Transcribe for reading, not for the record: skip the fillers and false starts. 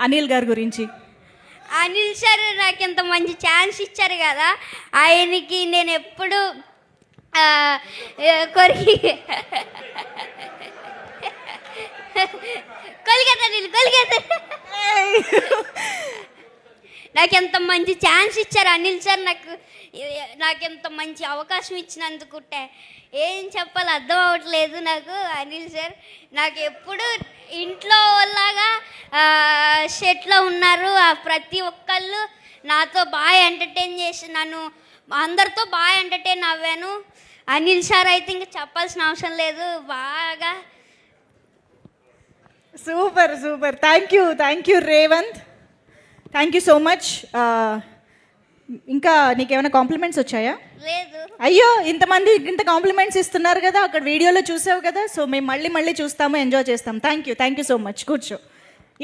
అనిల్ గారి గురించి? అనిల్ సార్ నాకు ఇంత మంచి ఛాన్స్ ఇచ్చారు కదా, ఆయనకి నేను ఎప్పుడు కొరికి కొలిగేతా నీళ్ళు కొలిగేతా. నాకు ఎంత మంచి ఛాన్స్ ఇచ్చారు అనిల్ సార్, నాకు ఎంత మంచి అవకాశం ఇచ్చినందుకు ఏం చెప్పాలి అర్థం అవ్వట్లేదు నాకు. అనిల్ సార్ నాకు ఎప్పుడు ఇంట్లో లాగా సెట్లో ఉన్నారు. ప్రతి ఒక్కళ్ళు నాతో బాగా ఎంటర్టైన్ చేసి నన్ను అందరితో బాగా ఎంటర్టైన్ అవ్వాను. అనిల్ సార్ అయితే ఇంకా చెప్పాల్సిన అవసరం లేదు. బాగా super super. Thank you Revanth, thank you so much. ఇంకా నీకేమైనా కాంప్లిమెంట్స్ వచ్చాయా? లేదు. అయ్యో, ఇంతమంది ఇంత కాంప్లిమెంట్స్ ఇస్తున్నారు కదా, అక్కడ వీడియోలో చూసావు కదా. సో మేము మళ్ళీ చూస్తాము, ఎంజాయ్ చేస్తాం. Thank you so much. కూర్చో.